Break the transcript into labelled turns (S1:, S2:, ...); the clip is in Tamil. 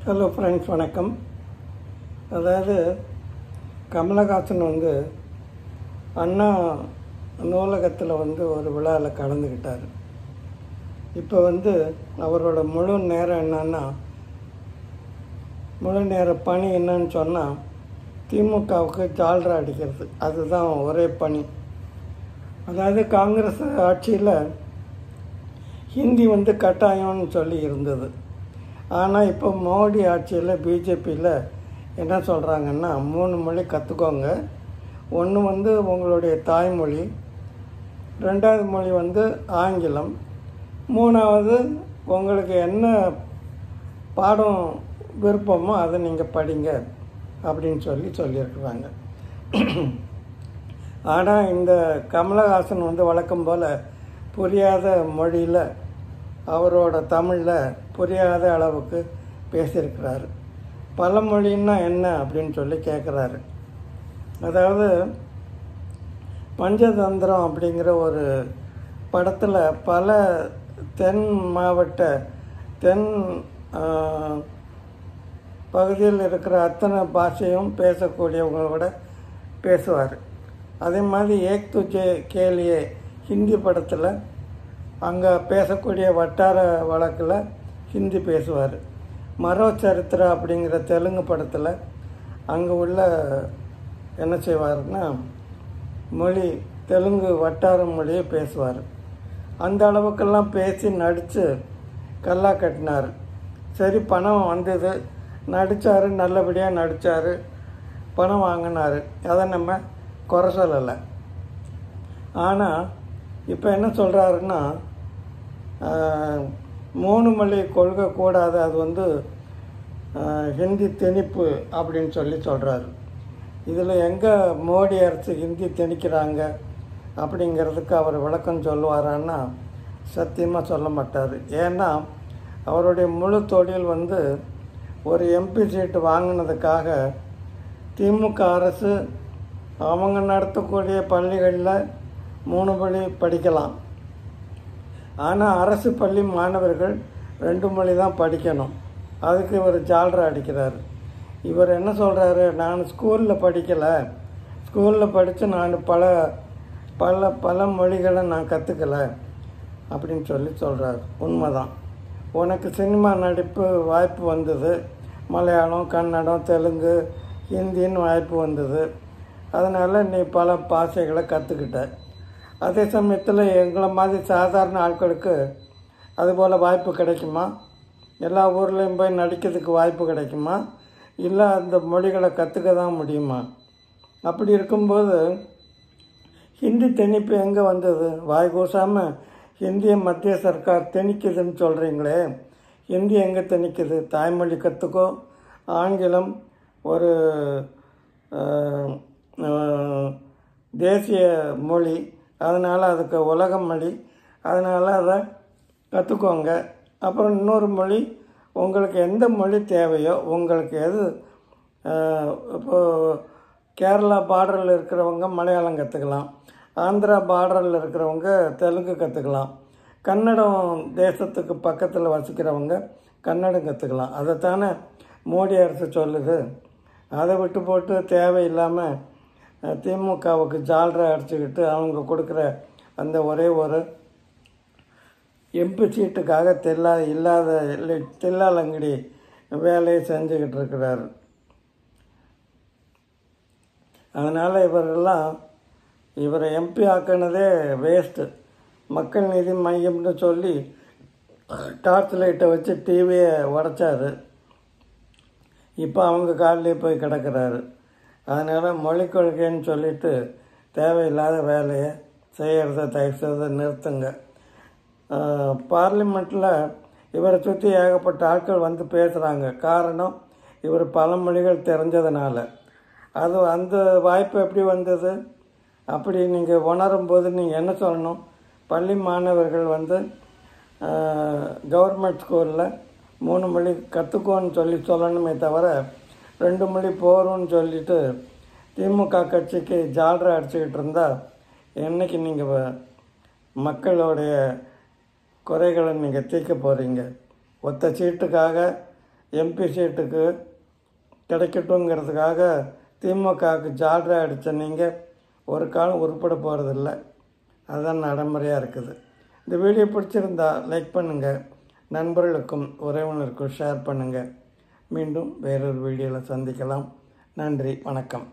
S1: ஹலோ ஃப்ரெண்ட்ஸ், வணக்கம். அதாவது கமலஹாசன் அண்ணா நூலகத்தில் ஒரு விழாவில் கலந்துக்கிட்டார். இப்போ அவரோட முழு நேரம் என்னன்னா, முழு நேர பணி என்னன்னு சொன்னால் திமுகவுக்கு ஜால்ரா அடிக்கிறது. அதுதான் ஒரே பணி. அதாவது காங்கிரஸ் ஆட்சியில் ஹிந்தி கட்டாயம்னு சொல்லி இருந்தது. ஆனால் இப்போ மோடி ஆட்சியில் பிஜேபியில் என்ன சொல்கிறாங்கன்னா, 3 மொழி கற்றுக்கோங்க. ஒன்று உங்களுடைய தாய்மொழி, 2வது மொழி ஆங்கிலம், 3வது உங்களுக்கு என்ன பாடம் விருப்பமோ அதை நீங்கள் படிங்க அப்படின்னு சொல்லியிருக்கிறாங்க. ஆனால் இந்த கமலஹாசன் வழக்கம் போல் புரியாத மொழியில், அவரோட தமிழில் புரியாத அளவுக்கு பேசியிருக்கிறாரு. பல மொழின்னா என்ன அப்படின்னு சொல்லி கேட்குறாரு. அதாவது பஞ்சதந்திரம் அப்படிங்கிற ஒரு படத்தில் பல தென் பகுதியில் இருக்கிற அத்தனை பாஷையும் பேசக்கூடியவங்களோட பேசுவார். அதே மாதிரி ஏக் துஜே கேலியே ஹிந்தி படத்தில் அங்கே பேசக்கூடிய வட்டார வழக்கில் ஹிந்தி பேசுவார். மரோ சரித்திரா அப்படிங்கிற தெலுங்கு படத்தில் அங்கே உள்ள என்ன செய்வார்னா, தெலுங்கு வட்டார மொழியை பேசுவார். அந்த அளவுக்கெல்லாம் பேசி நடித்து கல்லா கட்டினார். சரி, பணம் வந்தது, நடித்தார், நல்லபடியாக நடித்தார், பணம் வாங்கினார். அதை நம்ம குறை சொல்லலை. ஆனால் இப்போ என்ன சொல்கிறாருன்னா, 3 மொழி கொள்கை கூடாது, அது ஹிந்தி திணிப்பு அப்படின்னு சொல்கிறாரு. இதில் எங்கே மோடி அரசு ஹிந்தி திணிக்கிறாங்க அப்படிங்கிறதுக்கு அவர் விளக்கம் சொல்லுவாரான்னா சத்தியமாக சொல்ல மாட்டார். ஏன்னா அவருடைய முழு தொழில் ஒரு எம்பி சீட்டு வாங்கினதுக்காக திமுக அரசு அவங்க நடத்தக்கூடிய பள்ளிகளில் 3 மொழி படிக்கலாம். ஆனால் அரசு பள்ளி மாணவர்கள் 2 மொழி தான் படிக்கணும். அதுக்கு இவர் ஜால்ரா அடிக்கிறார். இவர் என்ன சொல்கிறாரு, நான் ஸ்கூலில் படிக்கலை, ஸ்கூலில் படித்து நான் பல பல பல மொழிகளை நான் கற்றுக்கலை அப்படின்னு சொல்கிறார். உண்மைதான். உனக்கு சினிமா நடிப்பு வாய்ப்பு வந்தது, மலையாளம், கன்னடம், தெலுங்கு, ஹிந்தின்னு வாய்ப்பு வந்தது. அதனால் நீ பல பாஷைகளை கற்றுக்கிட்ட. அதே சமயத்தில் எங்களை மாதிரி சாதாரண ஆட்களுக்கு அதுபோல் வாய்ப்பு கிடைக்குமா? எல்லா ஊர்லேயும் போய் நடிக்கிறதுக்கு வாய்ப்பு கிடைக்குமா? இல்லை அந்த மொழிகளை கற்றுக்க தான் முடியுமா? அப்படி இருக்கும்போது ஹிந்தி திணிப்பு எங்கே வந்தது? வாய் கூசாமல் ஹிந்தியை மத்திய சர்க்கார் திணிக்குதுன்னு சொல்கிறீங்களே, ஹிந்தி எங்கே திணிக்குது? தாய்மொழி கற்றுக்கோ, ஆங்கிலம் ஒரு தேசிய மொழி, அதனால் அதுக்கு உலக மொழி, அதனால் அதை கற்றுக்கோங்க. அப்புறம் இன்னொரு மொழி, உங்களுக்கு எந்த மொழி தேவையோ, உங்களுக்கு எது, இப்போது கேரளா பார்டரில் இருக்கிறவங்க மலையாளம் கற்றுக்கலாம், ஆந்திரா பார்டரில் இருக்கிறவங்க தெலுங்கு கற்றுக்கலாம், கன்னடம் தேசத்துக்கு பக்கத்தில் வசிக்கிறவங்க கன்னடம் கற்றுக்கலாம். அதைத்தானே மோடி அரசு சொல்லுது. அதை விட்டு போட்டு தேவையில்லாமல் திமுகவுக்கு ஜால்ரா அடிச்சுக்கிட்டு அவங்க கொடுக்குற அந்த ஒரே ஒரு எம்பி சீட்டுக்காக தில்லாலங்கடி வேலையை செஞ்சுக்கிட்டு இருக்கிறார். அதனால் இவரை எம்பி ஆக்கினதே வேஸ்ட்டு. மக்கள் நீதி மையம்னு சொல்லி டார்ச் லைட்டை வச்சு டிவியை உடைச்சார். இப்போ அவங்க காலிலே போய் கிடக்கிறாரு. அதனால் மொழிக் கொள்கைன்னு சொல்லிட்டு தேவையில்லாத வேலையை செய்கிறத தயவுசெய்து நிறுத்துங்க. பார்லிமெண்ட்டில் இவரை சுற்றி ஏகப்பட்ட ஆட்கள் பேசுகிறாங்க. காரணம், இவர் பல மொழிகள் தெரிஞ்சதுனால. அந்த வாய்ப்பு எப்படி வந்தது? அப்படி நீங்கள் உணரும்போது நீங்கள் என்ன சொல்லணும்? பள்ளி மாணவர்கள் கவர்மெண்ட் ஸ்கூலில் 3 மொழி கற்றுக்கோன்னு சொல்லணுமே தவிர 2 மொழி போகிறோன்னு சொல்லிட்டு திமுக கட்சிக்கு ஜால்ரா அடிச்சுக்கிட்டு இருந்தால் என்றைக்கு நீங்கள் மக்களுடைய குறைகளை நீங்கள் தீர்க்க போகிறீங்க? ஒத்த சீட்டுக்காக எம்பி சீட்டுக்கு கிடைக்கட்டுங்கிறதுக்காக திமுகவுக்கு ஜால்ரா அடித்த நீங்கள் ஒரு காலம் உருப்பட போகிறதில்ல. அதுதான் நடைமுறையாக இருக்குது. இந்த வீடியோ பிடிச்சிருந்தா லைக் பண்ணுங்கள், நண்பர்களுக்கும் உறவினருக்கும் ஷேர் பண்ணுங்கள். மீண்டும் வேறொரு வீடியோவில் சந்திக்கலாம். நன்றி, வணக்கம்.